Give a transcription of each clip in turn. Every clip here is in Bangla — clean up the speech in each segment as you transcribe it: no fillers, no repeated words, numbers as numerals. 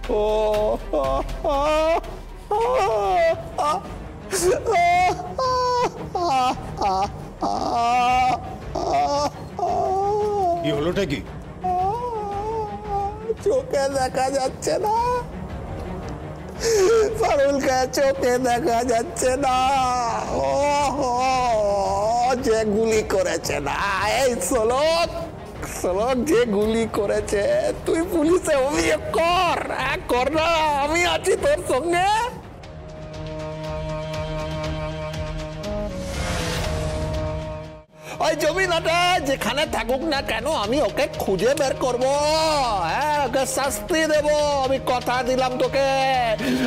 ও কি হলোটা কি? চোখে দেখা যাচ্ছে না পারুলকে, চোখে দেখা যাচ্ছে না। ও যে গুলি করেছে না, এই শ্লোক যে গুলি করেছে, তুই পুলিশে অভিযোগ কর না, আমি আছি তোর সঙ্গে। ওই জমিনাটা যেখানে থাকুক না কেন, আমি ওকে খুঁজে বের করবো। হ্যাঁ, ওকে শাস্তি দেব, আমি কথা দিলাম তোকে।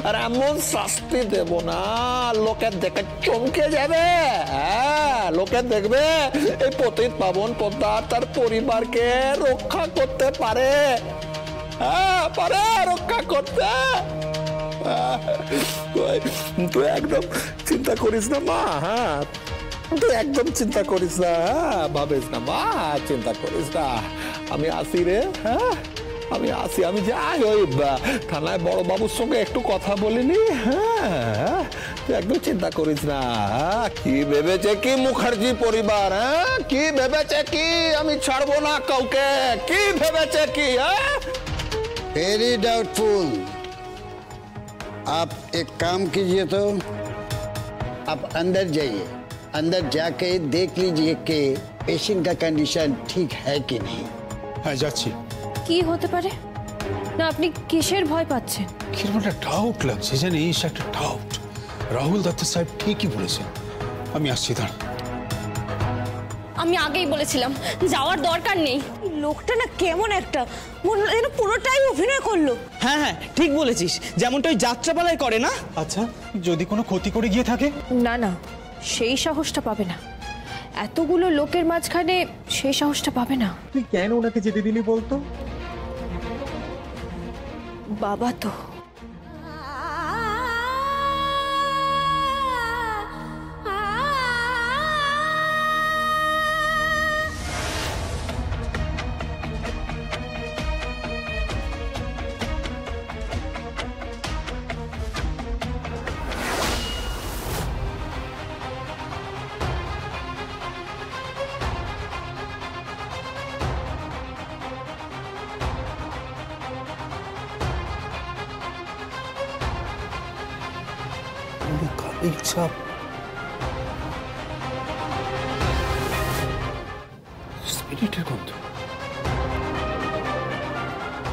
আর এমন শাস্তি দেব না লোকে দেখে চমকে যাবে। হ্যাঁ, লোকে দেখবে এই পতিত পাবন পোদ্দার তার পরিবারকে রক্ষা করতে পারে। হ্যাঁ, পারে রক্ষা করতে। তুই একদম চিন্তা করিস না মা। হ্যাঁ, তুই একদম চিন্তা করিস না, ভাবিস না মা, চিন্তা করিস না। আমি আসি রে। হ্যাঁ, আমি আসি, আমি যাই ওই থানায় বড় বাবুর সঙ্গে একটু কথা বলিনি। হ্যাঁ, তুই একদম চিন্তা করিস না। কি ভেবেছে কি মুখার্জি পরিবার? হ্যাঁ, কি ভেবেছে কি আমি ছাড়বো না কাউকে? কি ভেবেছে কি? Very doubtful. आप एक काम कीजिए तो आप अंदर जाइए, अंदर जाके देख लीजिए कि पेशेंट का कंडीशन ठीक है कि नहीं। হ্যাঁ, যাচ্ছি। কি হতে পারে? না, আপনি কিসের ভয় পাচ্ছেন? কিরকম একটা ডাউট লাগছে জানিস, একটা ডাউট। রাহুল দত্ত সাহেব ঠিকই বলেছেন, আমি আসছি। দাঁড়, আমি আগেই বলেছিলাম যাওয়ার দরকার নেই। লোকটা না কেমন একটা, মনে যেন পুরোটাই অভিনয় করলো। হ্যাঁ হ্যাঁ, ঠিক বলেছিস, যেমনটা ওই যাত্রাপালায় করে না। আচ্ছা, যদি কোনো ক্ষতি করে গিয়ে থাকে? না না, সেই সাহসটা পাবে না। এতগুলো লোকের মাঝখানে সেই সাহসটা পাবে না। তুই কেন ওনাকে যেতে দিলি বলতো? বাবা তো ইচ্ছা স্পিরিটের গন্ধ।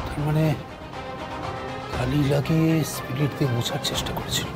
তার মানে কালি লাগে স্পিরিট দিয়ে মোছার চেষ্টা করেছিল।